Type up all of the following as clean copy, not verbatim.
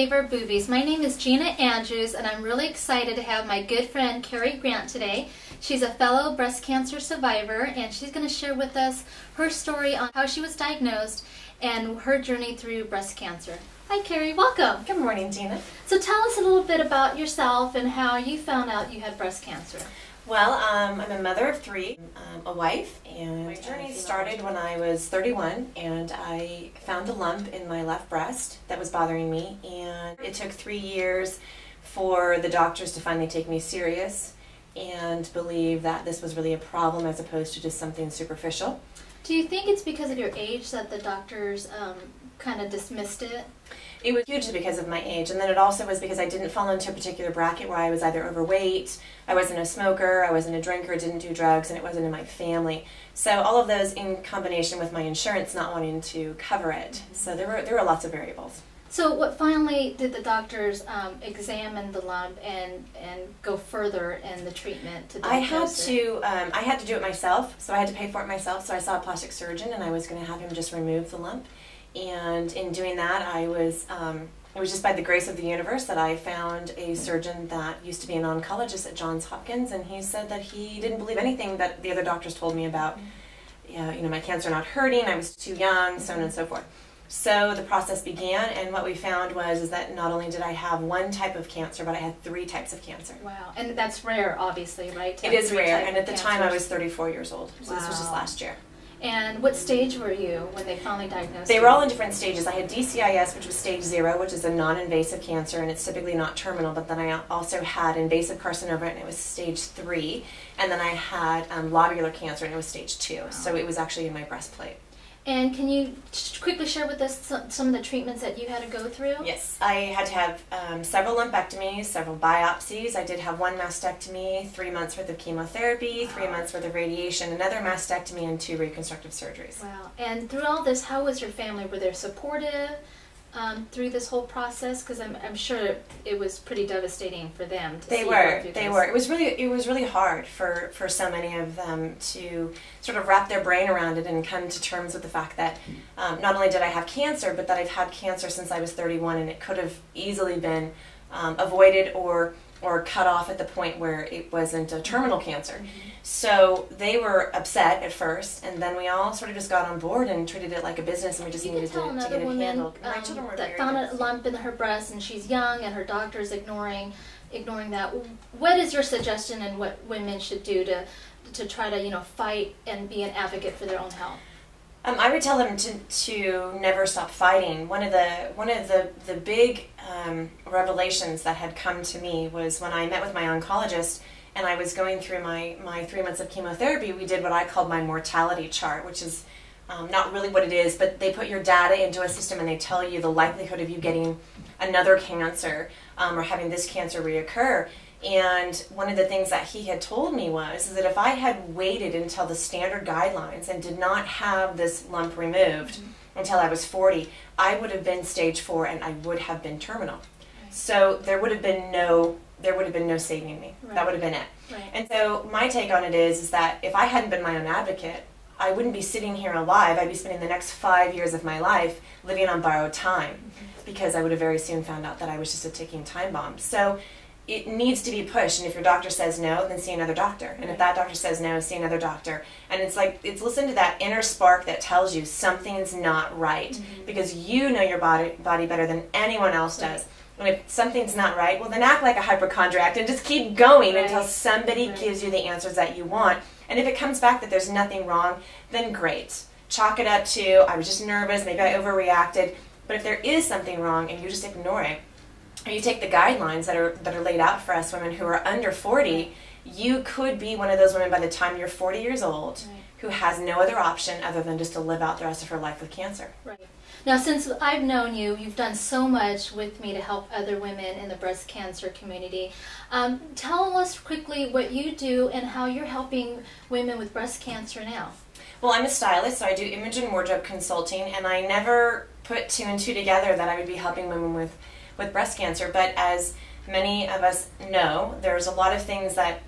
Savor Boobies. My name is Gina Andrews, and I'm really excited to have my good friend Karri Grant today. She's a fellow breast cancer survivor, and she's going to share with us her story on how she was diagnosed and her journey through breast cancer. Hi Karri, welcome. Good morning, Gina. So tell us a little bit about yourself and how you found out you had breast cancer. Well, I'm a mother of three, a wife, and my journey started when I was 31, and I found a lump in my left breast that was bothering me, and it took 3 years for the doctors to finally take me serious and believe that this was really a problem as opposed to just something superficial. Do you think it's because of your age that the doctors kind of dismissed it? It was hugely because of my age, and then it also was because I didn't fall into a particular bracket where I was either overweight, I wasn't a smoker, I wasn't a drinker, didn't do drugs, and it wasn't in my family. So all of those in combination with my insurance not wanting to cover it. So there were lots of variables. So what finally did the doctors examine the lump and go further in the treatment to diagnose it? I had to do it myself, so I had to pay for it myself. So I saw a plastic surgeon, and I was going to have him just remove the lump. And in doing that, it was just by the grace of the universe that I found a surgeon that used to be an oncologist at Johns Hopkins, and he said that he didn't believe anything that the other doctors told me about, my cancer not hurting, I was too young, so on and so forth. So the process began, and what we found was that not only did I have one type of cancer, but I had 3 types of cancer. Wow, and that's rare, obviously, right? It is rare, and at the time I was 34 years old, so this was just last year. And what stage were you when they finally diagnosed you? They were all in different stages. I had DCIS, which was stage 0, which is a non-invasive cancer, and it's typically not terminal, but then I also had invasive carcinoma, and it was stage 3, and then I had lobular cancer, and it was stage 2, wow. So it was actually in my breastplate. And can you quickly share with us some of the treatments that you had to go through? Yes, I had to have several lumpectomies, several biopsies. I did have 1 mastectomy, 3 months worth of chemotherapy, 3 months worth of radiation, another mastectomy, and 2 reconstructive surgeries. Wow. And through all this, how was your family? Were they supportive through this whole process? Because I'm sure it was pretty devastating for them to see you go through this. They were. It was really hard for so many of them to sort of wrap their brain around it and come to terms with the fact that not only did I have cancer, but that I've had cancer since I was 31, and it could have easily been avoided or cut off at the point where it wasn't a terminal cancer. Mm-hmm. So they were upset at first, and then we all sort of just got on board and treated it like a business, and we just needed to get it handled. That found a lump in her breast, and she's young, and her doctor's ignoring that. What is your suggestion and what women should do to try to fight and be an advocate for their own health? I would tell them to never stop fighting. One of the big revelations that had come to me was when I met with my oncologist and I was going through my 3 months of chemotherapy. We did what I called my mortality chart, which is not really what it is, but they put your data into a system and they tell you the likelihood of you getting another cancer or having this cancer reoccur. And one of the things that he had told me was that if I had waited until the standard guidelines and did not have this lump removed until I was 40, I would have been stage 4 and I would have been terminal. Right. So there would have been no saving me. Right. That would have been it. Right. And so my take on it is that if I hadn't been my own advocate, I wouldn't be sitting here alive. I'd be spending the next 5 years of my life living on borrowed time because I would have very soon found out that I was just a ticking time bomb. So it needs to be pushed, and if your doctor says no, then see another doctor. And if that doctor says no, see another doctor. And it's listen to that inner spark that tells you something's not right, because you know your body better than anyone else does. And if something's not right, well then act like a hypochondriac and just keep going until somebody gives you the answers that you want. And if it comes back that there's nothing wrong, then great. Chalk it up to, I was just nervous, maybe I overreacted. But if there is something wrong and you just ignore it, or you take the guidelines that are laid out for us women who are under 40, you could be one of those women by the time you're 40 years old who has no other option other than just to live out the rest of her life with cancer. Right. Now, since I've known you, you've done so much with me to help other women in the breast cancer community. Tell us quickly what you do and how you're helping women with breast cancer now. Well, I'm a stylist, so I do image and wardrobe consulting, and I never put 2 and 2 together that I would be helping women with breast cancer. But as many of us know, there's a lot of things a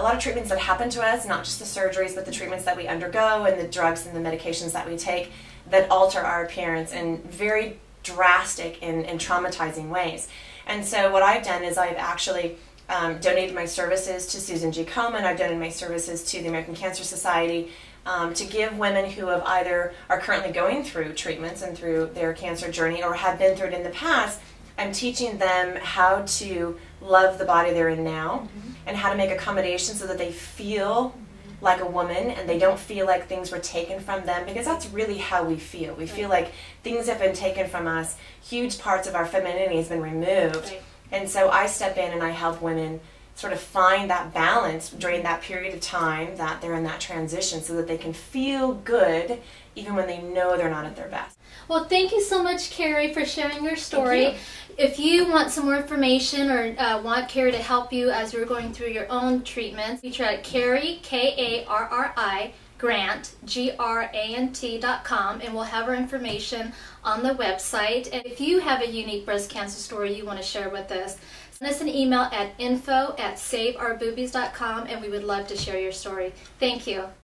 lot of treatments that happen to us, not just the surgeries, but the treatments that we undergo and the drugs and the medications that we take that alter our appearance in very drastic and traumatizing ways. And so what I've done is I've actually donated my services to Susan G. Komen. I've donated my services to the American Cancer Society to give women who have either are currently going through treatments and through their cancer journey or have been through it in the past. I'm teaching them how to love the body they're in now and how to make accommodations so that they feel like a woman and they don't feel like things were taken from them, because that's really how we feel. We feel like things have been taken from us, huge parts of our femininity has been removed. And so I step in and I help women sort of find that balance during that period of time that they're in that transition so that they can feel good even when they know they're not at their best. Well, thank you so much, Karri, for sharing your story. If you want some more information or want Karri to help you as you're going through your own treatments, reach out at Karri, Karri, Grant, grant.com, and we'll have our information on the website. And if you have a unique breast cancer story you want to share with us, send us an email at info@saverboobies.com, and we would love to share your story. Thank you.